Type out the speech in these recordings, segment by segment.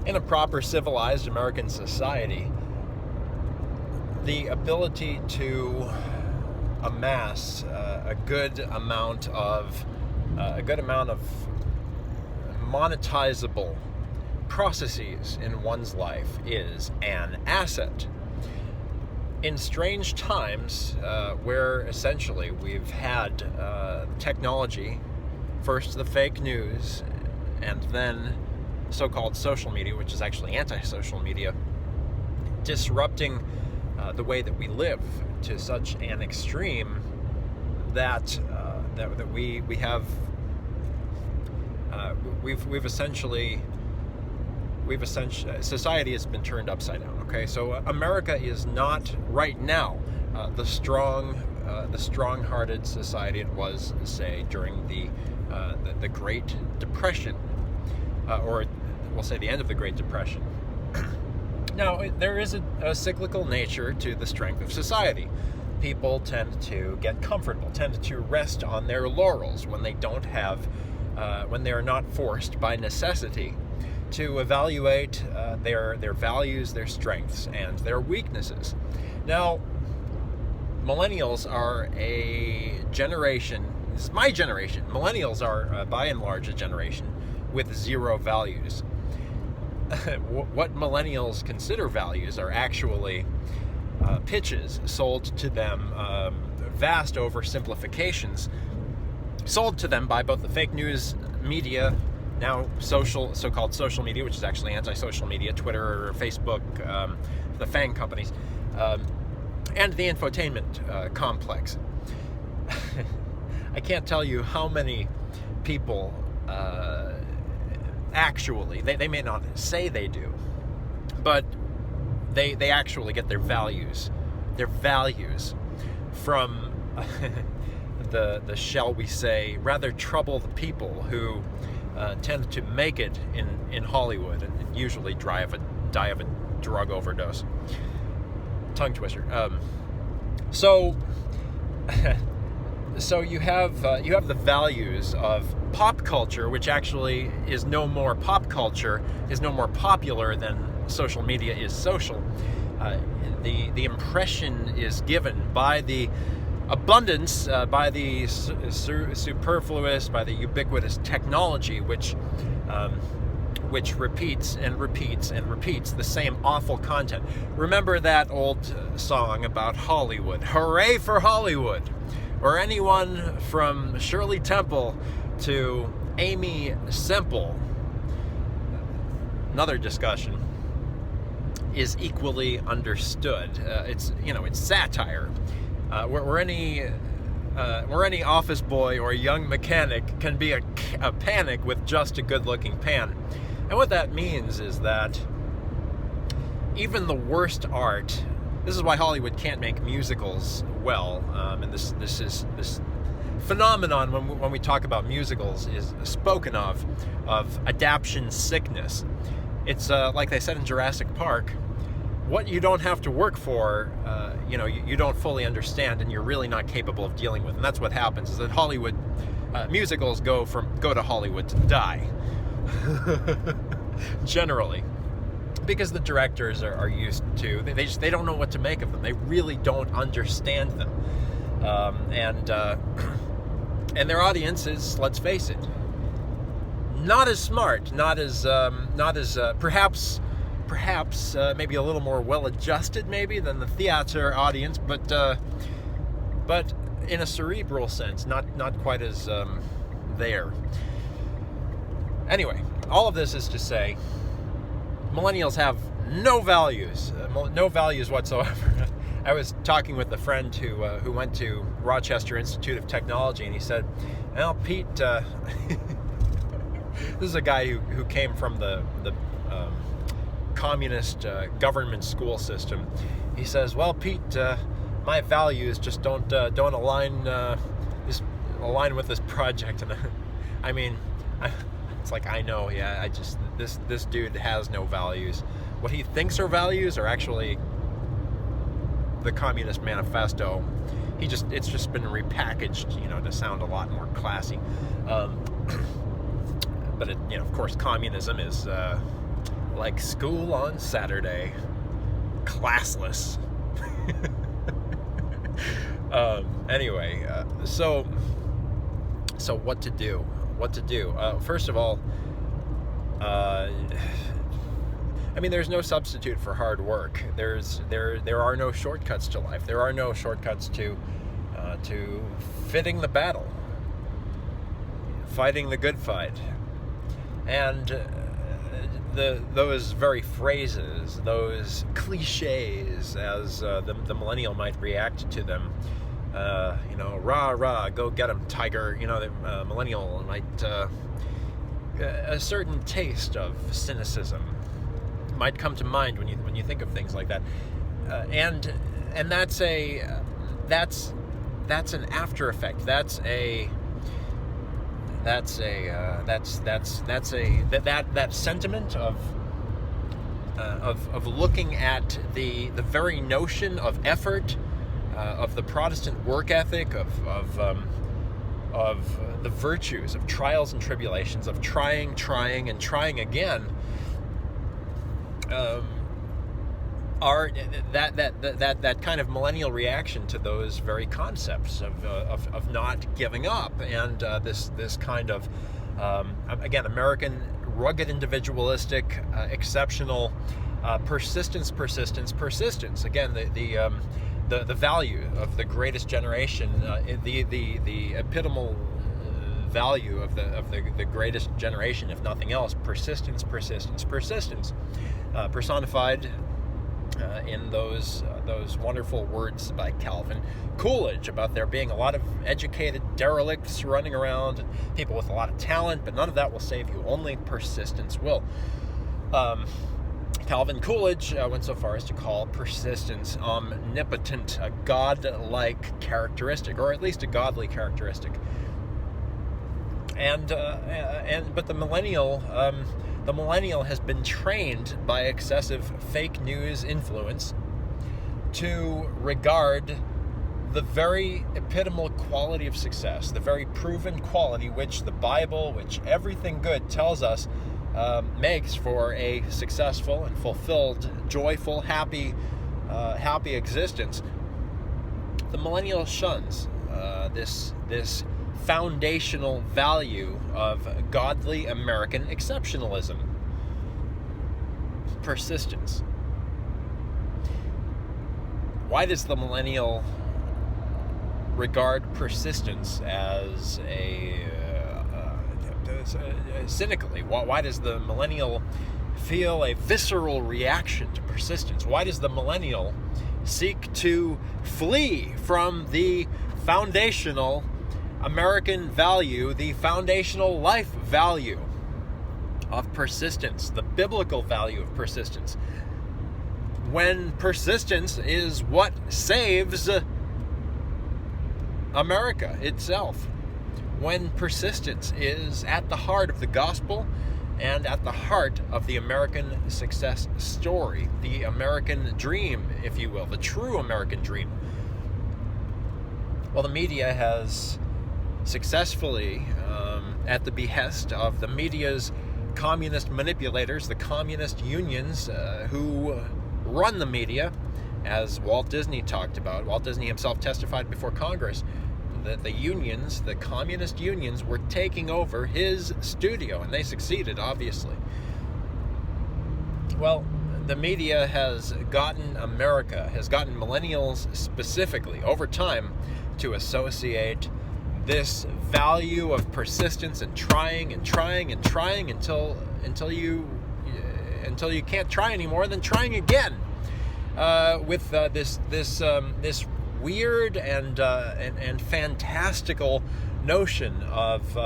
in a proper civilized American society, the ability to amass a good amount of monetizable processes in one's life is an asset. In strange times, where essentially we've had technology, first the fake news, and then so-called social media, which is actually anti-social media, disrupting the way that we live to such an extreme that we've essentially society has been turned upside down. Okay, so America is not right now the strong-hearted society it was, say, during the Great Depression, or we'll say the end of the Great Depression. Now, there is a cyclical nature to the strength of society. People tend to get comfortable, tend to rest on their laurels when they don't have, when they are not forced by necessity to evaluate their values, their strengths, and their weaknesses. Now, millennials are a generation, this is my generation, millennials are by and large a generation with zero values. What millennials consider values are actually pitches sold to them, vast oversimplifications sold to them by both the fake news media, now so-called social media, which is actually anti-social media, Twitter, Facebook, the FANG companies, and the infotainment complex. I can't tell you how many people actually, they may not say they do, but they actually get their values from the shall we say, rather troubled people who tend to make it in Hollywood and usually die of a drug overdose. Tongue twister. So you have the values of pop culture, which actually is no more pop culture, is no more popular than social media is social. The impression is given by the abundance, by the superfluous, by the ubiquitous technology, which repeats and repeats and repeats the same awful content. Remember that old song about Hollywood? Hooray for Hollywood! Or anyone from Shirley Temple to Amy Semple. Another discussion is equally understood. It's satire. Where any office boy or young mechanic can be a panic with just a good-looking pan. And what that means is that even the worst art, this is why Hollywood can't make musicals well, and this phenomenon when we talk about musicals is spoken of adaption sickness. It's like they said in Jurassic Park, what you don't have to work for, you don't fully understand, and you're really not capable of dealing with. And that's what happens, is that Hollywood musicals go to Hollywood to die, generally, because the directors are used to, they don't know what to make of them. They really don't understand them, and their audience is, let's face it, not as smart, not as perhaps maybe a little more well-adjusted maybe than the theater audience, but in a cerebral sense, not quite as there. Anyway, all of this is to say, millennials have no values whatsoever. I was talking with a friend who went to Rochester Institute of Technology, and he said, "Well, Pete," this is a guy who came from the communist government school system. He says, "Well, Pete, my values just don't align with this project." And I mean, it's like, I know, yeah. This dude has no values. What he thinks are values are actually the Communist Manifesto. It's just been repackaged, to sound a lot more classy. But of course, communism is like school on Saturday, classless. Anyway, so what to do? First of all, I mean, there's no substitute for hard work. There are no shortcuts to life. There are no shortcuts to fitting the battle, fighting the good fight, and those very phrases, those cliches, as the millennial might react to them. Rah rah, go get 'em, tiger. The millennial might a certain taste of cynicism might come to mind when you think of things like that, and that's an after effect. That sentiment of looking at the very notion of effort, of the Protestant work ethic, of the virtues of trials and tribulations, of trying and trying again, are that kind of millennial reaction to those very concepts of not giving up, and this kind of again, American rugged, individualistic, exceptional persistence. Again, the value of the greatest generation, the epitomal value of the greatest generation, if nothing else, persistence, personified in those wonderful words by Calvin Coolidge about there being a lot of educated derelicts running around, people with a lot of talent, but none of that will save you. Only persistence will. Calvin Coolidge went so far as to call persistence omnipotent, a god-like characteristic, or at least a godly characteristic. But the millennial has been trained by excessive fake news influence to regard the very epitomal quality of success, the very proven quality which the Bible, which everything good tells us makes for a successful and fulfilled, joyful, happy existence. The millennial shuns this foundational value of godly American exceptionalism. Persistence. Why does the millennial regard persistence as cynically? Why does the millennial feel a visceral reaction to persistence? Why does the millennial seek to flee from the foundational American value, the foundational life value of persistence, the biblical value of persistence, when persistence is what saves America itself, when persistence is at the heart of the gospel and at the heart of the American success story, the American dream, if you will, the true American dream? Well, the media has successfully, at the behest of the media's communist manipulators, the communist unions who run the media, as Walt Disney talked about. Walt Disney himself testified before Congress that the unions, the communist unions, were taking over his studio, and they succeeded, obviously. Well, the media has gotten millennials specifically, over time, to associate this value of persistence and trying until you can't try anymore, then trying again, with this weird and fantastical notion of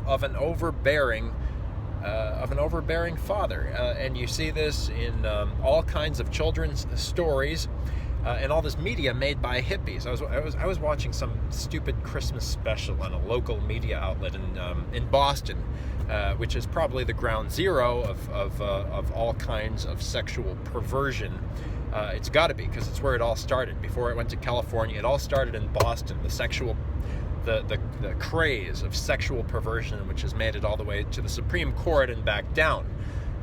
an overbearing father, and you see this in all kinds of children's stories. And all this media made by hippies. I was watching some stupid Christmas special on a local media outlet in Boston, which is probably the ground zero of all kinds of sexual perversion. It's got to be, because it's where it all started. Before it went to California, it all started in Boston. The craze of sexual perversion, which has made it all the way to the Supreme Court and back down.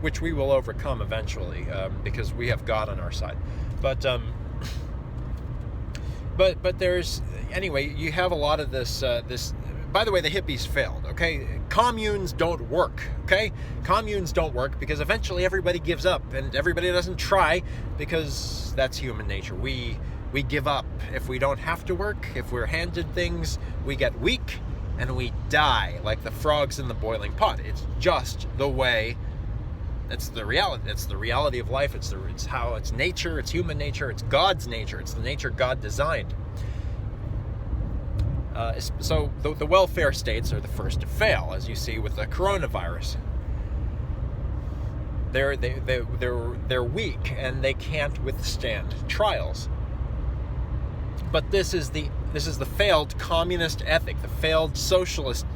which we will overcome eventually, because we have God on our side. But there's, anyway, you have a lot of this. By the way, the hippies failed, okay? Communes don't work, okay? Communes don't work because eventually everybody gives up, and everybody doesn't try, because that's human nature. We give up. If we don't have to work, if we're handed things, we get weak and we die like the frogs in the boiling pot. It's just the way. It's the reality. It's the reality of life. It's how it's nature. It's human nature. It's God's nature. It's the nature God designed. So the welfare states are the first to fail, as you see with the coronavirus. They're weak and they can't withstand trials. But this is the failed communist ethic. The failed socialist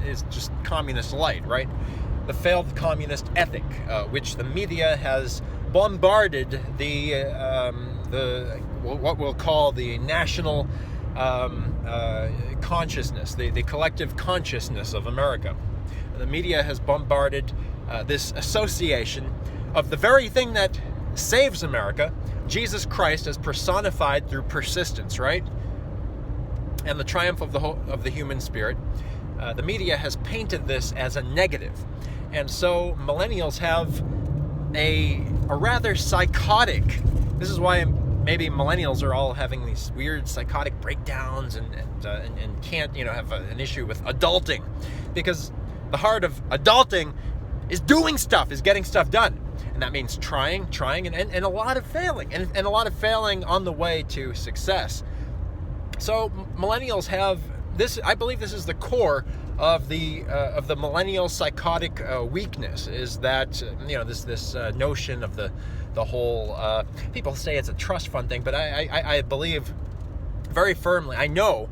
is just communist light, right? The failed communist ethic, which the media has bombarded what we'll call the national consciousness, the collective consciousness of America. The media has bombarded this association of the very thing that saves America, Jesus Christ as personified through persistence, right? And the triumph of the human spirit. The media has painted this as a negative. And so millennials have a rather psychotic, this is why maybe millennials are all having these weird psychotic breakdowns and can't, have an issue with adulting, because the heart of adulting is doing stuff, is getting stuff done. And that means trying, and a lot of failing, and a lot of failing on the way to success. So millennials have this. I believe this is the core of the millennial psychotic weakness. Is that this notion of the whole. People say it's a trust fund thing, but I believe very firmly. I know,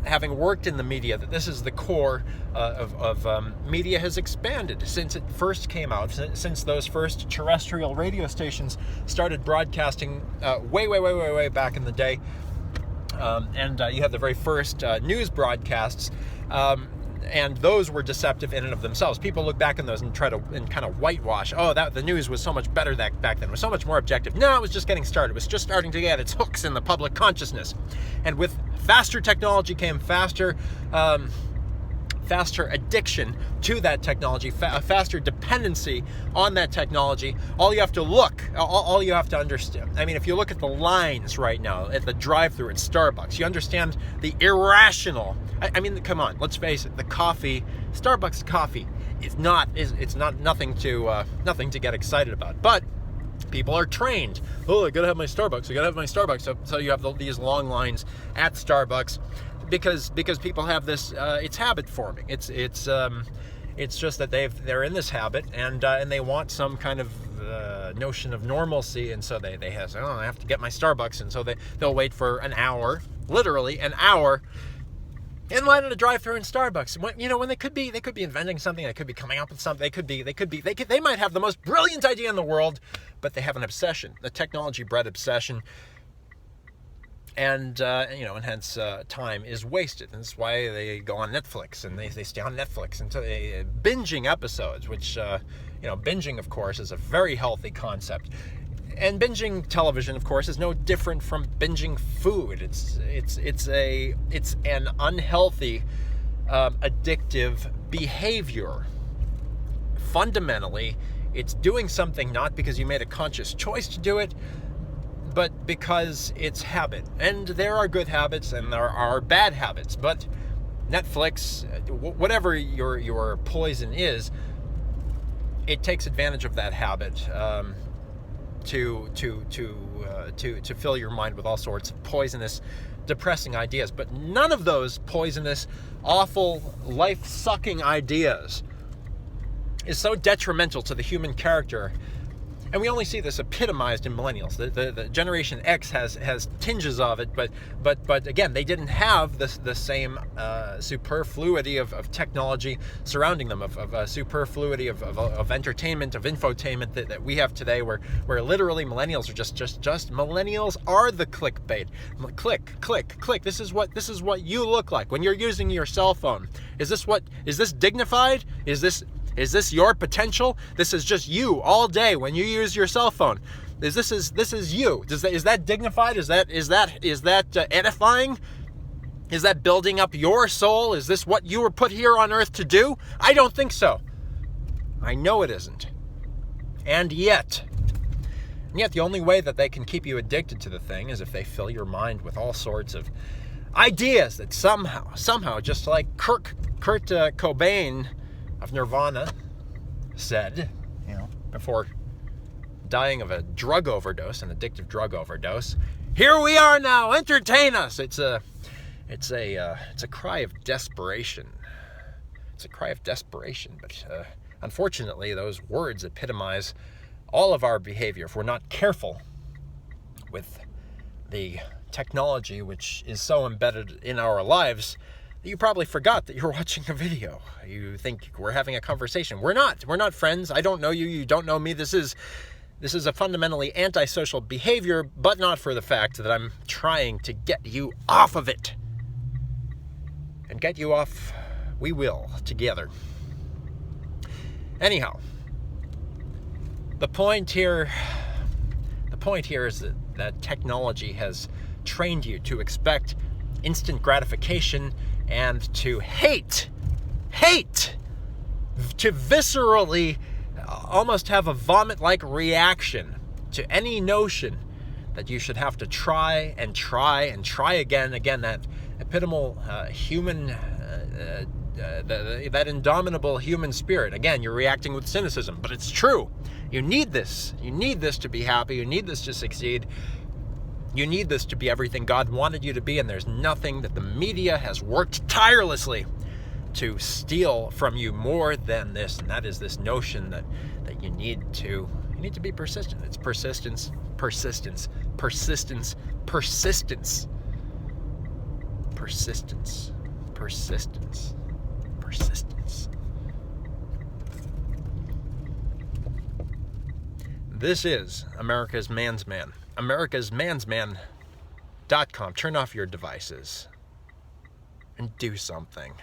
having worked in the media, that this is the core of media has expanded since it first came out, since those first terrestrial radio stations started broadcasting way back in the day. And you have the very first news broadcasts, and those were deceptive in and of themselves. People look back on those and kind of whitewash. Oh, the news was so much better back then. It was so much more objective. No, it was just getting started. It was just starting to get its hooks in the public consciousness. And with faster technology came faster addiction to that technology, faster dependency on that technology. All you have to understand. I mean, if you look at the lines right now at the drive-thru at Starbucks, you understand the irrational. I mean, come on, let's face it. The coffee, Starbucks coffee, it's not nothing to get excited about. But people are trained. Oh, I gotta have my Starbucks. So you have these long lines at Starbucks. Because people have this, it's habit forming. It's just that they're in this habit, and they want some kind of notion of normalcy, and so they have, I have to get my Starbucks, and so they'll wait for an hour, literally an hour, in line at a drive-thru in Starbucks. When they could be inventing something, they could be coming up with something, they might have the most brilliant idea in the world, but they have an obsession, a technology-bred obsession. And hence time is wasted. And that's why they go on Netflix, and they stay on Netflix until they binging episodes, which, binging, of course, is a very healthy concept. And binging television, of course, is no different from binging food. It's an unhealthy, addictive behavior. Fundamentally, it's doing something not because you made a conscious choice to do it, but because it's habit. And there are good habits and there are bad habits. But Netflix, whatever your poison is, it takes advantage of that habit to fill your mind with all sorts of poisonous, depressing ideas. But none of those poisonous, awful, life-sucking ideas is so detrimental to the human character. And we only see this epitomized in millennials. The Generation X has tinges of it, but again, they didn't have the same superfluity of technology surrounding them, of superfluity of entertainment, of infotainment that we have today, where literally millennials are just millennials are the clickbait. Click. This is what you look like when you're using your cell phone. Is this dignified? Is this Is this your potential? This is just you all day when you use your cell phone. This is you. Is that dignified? Is that edifying? Is that building up your soul? Is this what you were put here on earth to do? I don't think so. I know it isn't. And yet the only way that they can keep you addicted to the thing is if they fill your mind with all sorts of ideas that somehow, just like Kurt Cobain of Nirvana said, before dying of a drug overdose, an addictive drug overdose, here we are now, entertain us. It's a cry of desperation. It's a cry of desperation, but unfortunately, those words epitomize all of our behavior if we're not careful with the technology which is so embedded in our lives that you probably forgot that you're watching a video. You think we're having a conversation. We're not. We're not friends. I don't know you. You don't know me. This is a fundamentally antisocial behavior, but not for the fact that I'm trying to get you off of it. And get you off, we will, together. Anyhow, the point here is that technology has trained you to expect instant gratification and to hate, to viscerally almost have a vomit-like reaction to any notion that you should have to try and try and try again, that epitomal human, that indomitable human spirit. Again, you're reacting with cynicism, but it's true. You need this. You need this to be happy. You need this to succeed. You need this to be everything God wanted you to be, and there's nothing that the media has worked tirelessly to steal from you more than this, and that is this notion that you need to be persistent. It's persistence. This is America's Man's Man. America'sMansMan.com. Turn off your devices and do something.